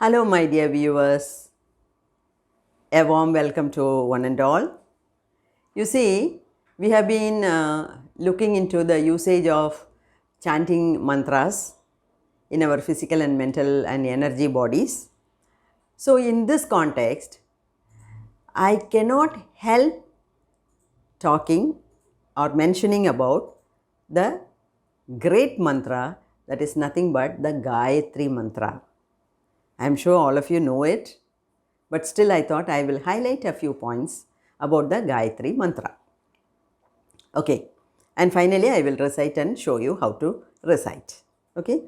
Hello, my dear viewers. A warm welcome to one and all. You see, we have been looking into the usage of chanting mantras in our physical and mental and energy bodies. So, in this context, I cannot help talking or mentioning about the great mantra that is nothing but the Gayathri mantra. I am sure all of you know it, but still I thought I will highlight a few points about the Gayathri mantra. Okay, and finally I will recite and show you how to recite. Okay,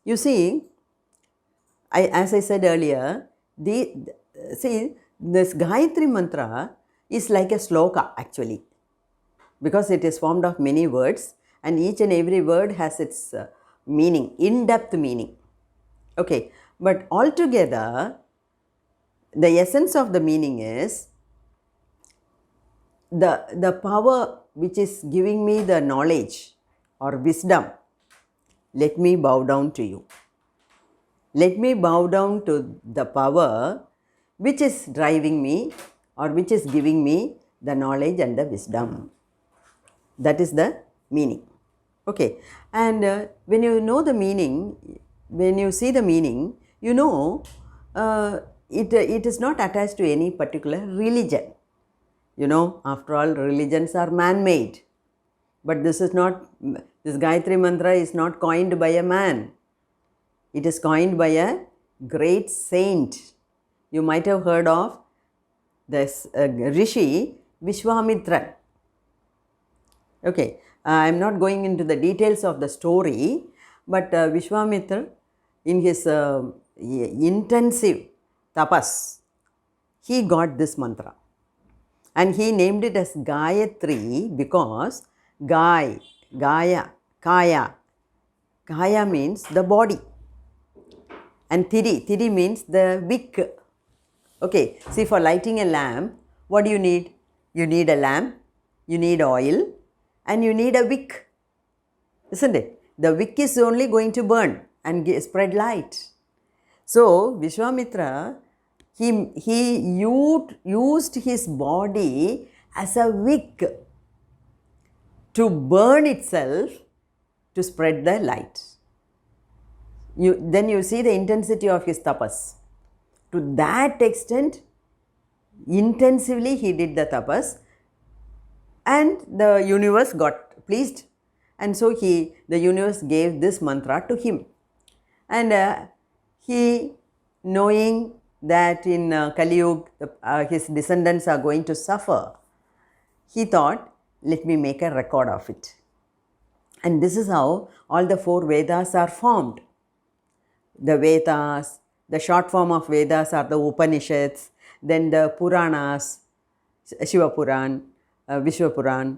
you see, as I said earlier, this Gayathri mantra is like a sloka actually, because it is formed of many words and each and every word has its meaning, in-depth meaning. Okay, but altogether, the essence of the meaning is the power which is giving me the knowledge or wisdom. Let me bow down to you. Let me bow down to the power which is driving me or which is giving me the knowledge and the wisdom. That is the meaning. Okay, and when you know the meaning, when you see the meaning, you know it is not attached to any particular religion. You know, after all, religions are man-made. But this Gayatri mantra is not coined by a man. It is coined by a great saint. You might have heard of this Rishi Vishwamitra. Okay, I am not going into the details of the story, but Vishwamitra, in his intensive tapas, he got this mantra. And he named it as Gayathri because Gaya, Kaya. Kaya means the body. And Thiri means the wick. Okay, see, for lighting a lamp, what do you need? You need a lamp, you need oil, and you need a wick. Isn't it? The wick is only going to burn and spread light. So, Vishwamitra, he used his body as a wick to burn itself to spread the light. Then you see the intensity of his tapas. To that extent, intensively he did the tapas, and the universe got pleased, and so the universe gave this mantra to him. And he, knowing that in Kali Yuga his descendants are going to suffer, he thought, let me make a record of it. And this is how all the 4 Vedas are formed. The Vedas, the short form of Vedas are the Upanishads, then the Puranas, Shiva Puran, Vishwa Puran,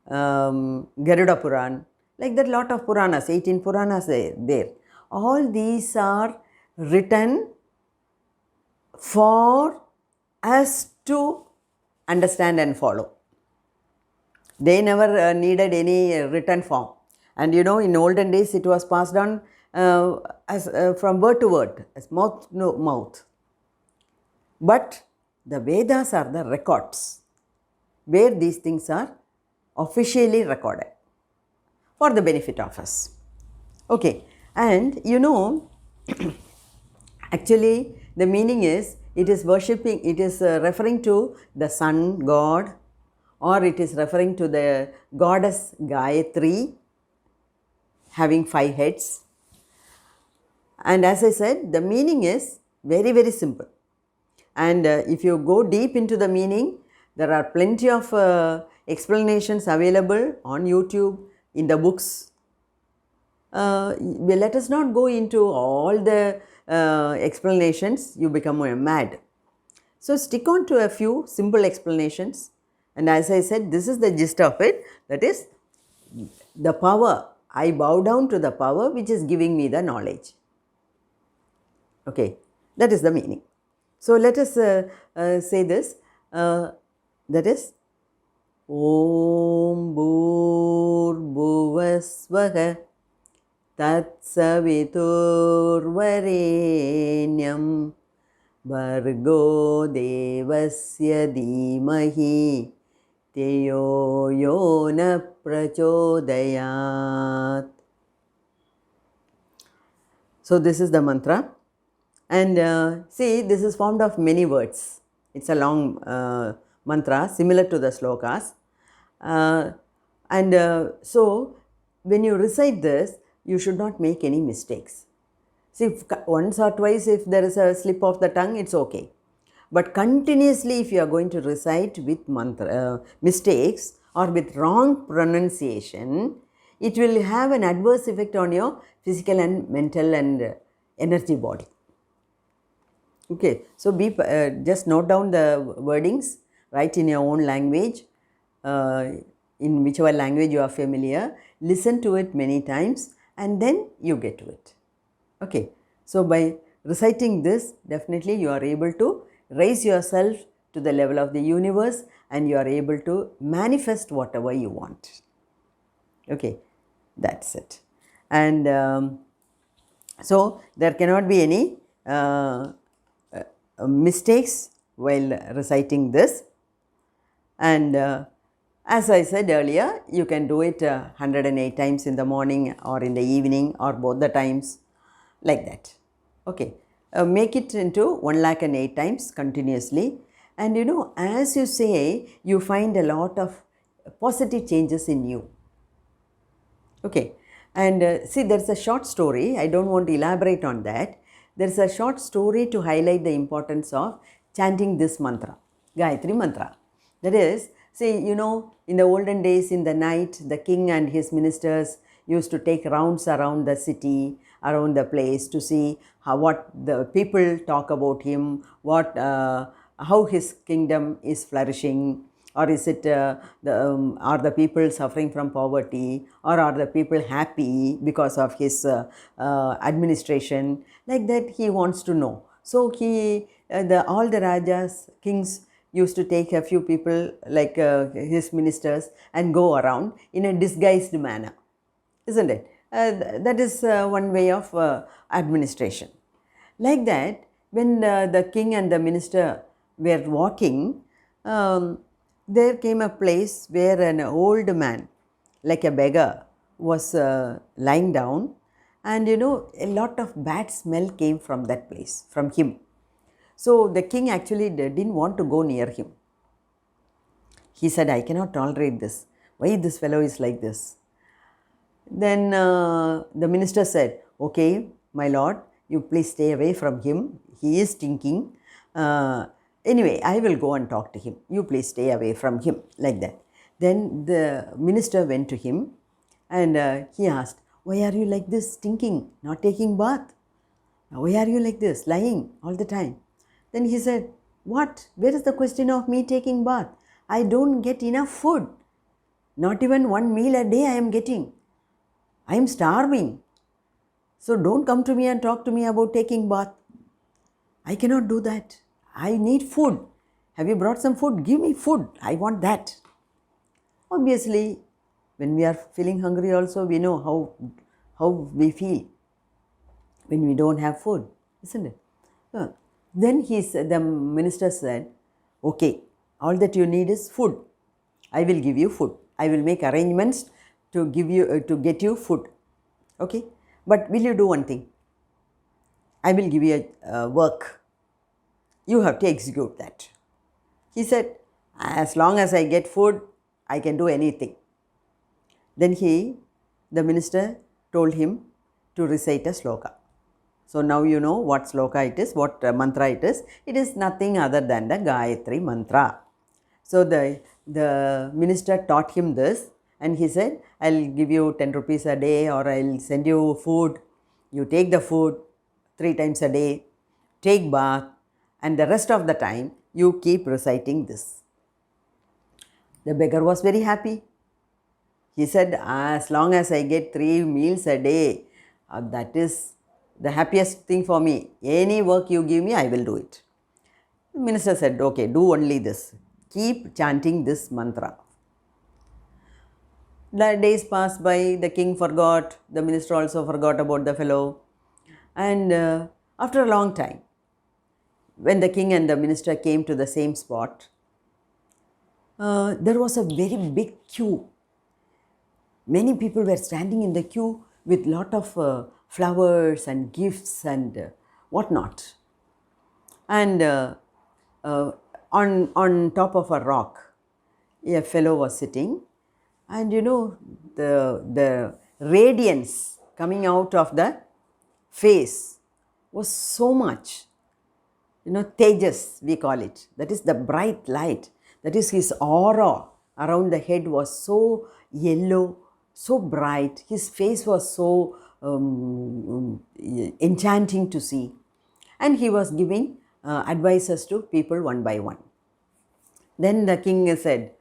Garuda Puran, like that lot of Puranas, 18 Puranas there. All these are written for us to understand and follow. They never needed any written form. And you know, in olden days it was passed on from word to word, as mouth to mouth. But the Vedas are the records where these things are officially recorded for the benefit of us. Okay, and you know, actually the meaning is, it is worshipping, it is referring to the sun god, or it is referring to the goddess Gayathri having 5 heads. And as I said, the meaning is very, very simple. And if you go deep into the meaning, there are plenty of explanations available on YouTube, in the books. Let us not go into all the explanations, you become mad. So stick on to a few simple explanations. And as I said, this is the gist of it, that is the power. I bow down to the power which is giving me the knowledge. Okay, that is the meaning. So let us say this, that is Om BHUR BHUVAH SVAH Savitur Varenyam Bhargo Devasya DHIMAHI DHIYO na Prachodayat. So this is the mantra, and see, this is formed of many words. It's a long mantra similar to the slokas, so when you recite this, you should not make any mistakes. See, if once or twice if there is a slip of the tongue, it's okay. But continuously, if you are going to recite with mantra, mistakes or with wrong pronunciation, it will have an adverse effect on your physical and mental and energy body. Okay, so just note down the wordings, write in your own language, in whichever language you are familiar, listen to it many times, and then you get to it. Okay, so by reciting this, definitely you are able to raise yourself to the level of the universe, and you are able to manifest whatever you want. Okay, that's it. And so there cannot be any mistakes while reciting this. And as I said earlier, you can do it 108 times in the morning or in the evening or both the times, like that. Okay, make it into 108 times continuously, and you know, as you say, you find a lot of positive changes in you. Okay, and see, there's a short story. I don't want to elaborate on that. There's a short story to highlight the importance of chanting this mantra, Gayathri mantra. That is, see, you know, in the olden days, in the night, the king and his ministers used to take rounds around the city, around the place, to see what the people talk about him, how his kingdom is flourishing, or is it are the people suffering from poverty, or are the people happy because of his administration, like that he wants to know. So all the rajas, kings, used to take a few people like his ministers and go around in a disguised manner, isn't it? That is one way of administration. Like that, when the king and the minister were walking, there came a place where an old man, like a beggar, was lying down, and you know, a lot of bad smell came from that place, from him. So the king actually didn't want to go near him. He said, I cannot tolerate this. Why this fellow is like this? Then the minister said, okay, my lord, you please stay away from him. He is stinking. Anyway, I will go and talk to him. You please stay away from him, like that. Then the minister went to him, and he asked, why are you like this, stinking, not taking bath? Why are you like this, lying all the time? Then he said, what? Where is the question of me taking bath? I don't get enough food. Not even one meal a day I am getting. I am starving. So don't come to me and talk to me about taking bath. I cannot do that. I need food. Have you brought some food? Give me food. I want that. Obviously, when we are feeling hungry also, we know how we feel when we don't have food, isn't it? Then the minister said, okay, all that you need is food. I will give you food. I will make arrangements to get you food. Okay, but will you do one thing? I will give you a work. You have to execute that. He said, as long as I get food, I can do anything. Then the minister told him to recite a sloka. So now you know what sloka it is, what mantra it is. It is nothing other than the Gayathri mantra. So the minister taught him this, and he said, I'll give you 10 rupees a day, or I'll send you food. You take the food 3 times a day, take bath, and the rest of the time you keep reciting this. The beggar was very happy. He said, as long as I get 3 meals a day, that is the happiest thing for me. Any work you give me, I will do it. The minister said, okay, do only this. Keep chanting this mantra. The days passed by, the king forgot, the minister also forgot about the fellow. And after a long time, when the king and the minister came to the same spot, there was a very big queue. Many people were standing in the queue with lot of flowers and gifts and whatnot. And on top of a rock, a fellow was sitting, and the radiance coming out of the face was so much. Thejas, we call it. That is the bright light. That is his aura around the head was so yellow, so bright. His face was so enchanting to see. And he was giving advices to people one by one. Then the king said,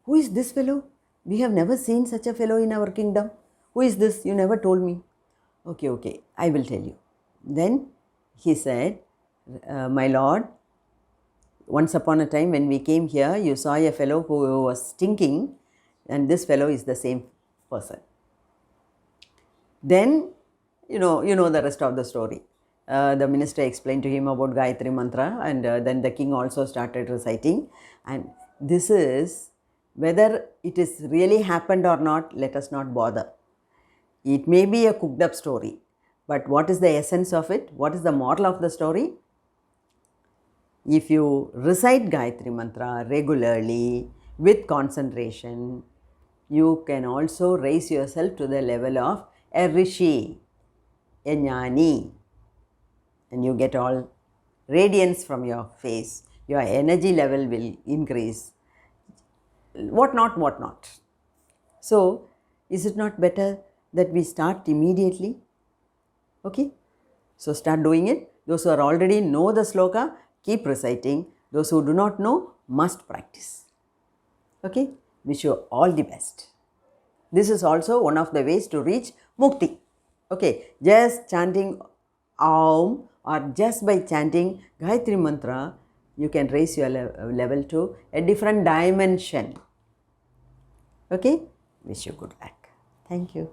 "Who is this fellow? We have never seen such a fellow in our kingdom. Who is this? You never told me." Okay, I will tell you. Then he said, "My lord, once upon a time when we came here, you saw a fellow who was stinking, and this fellow is the same person." Then, you know the rest of the story. The minister explained to him about Gayathri mantra, and then the king also started reciting. And this is, whether it is really happened or not, let us not bother. It may be a cooked up story, but what is the essence of it? What is the moral of the story? If you recite Gayathri mantra regularly with concentration, you can also raise yourself to the level of a rishi, a jnani, and you get all radiance from your face. Your energy level will increase. What not. So, is it not better that we start immediately? Okay? So, start doing it. Those who are already know the sloka, keep reciting. Those who do not know, must practice. Okay? Wish you all the best. This is also one of the ways to reach mukti. Okay? Just chanting Aum or just by chanting Gayatri mantra, you can raise your level to a different dimension. Okay? Wish you good luck. Thank you.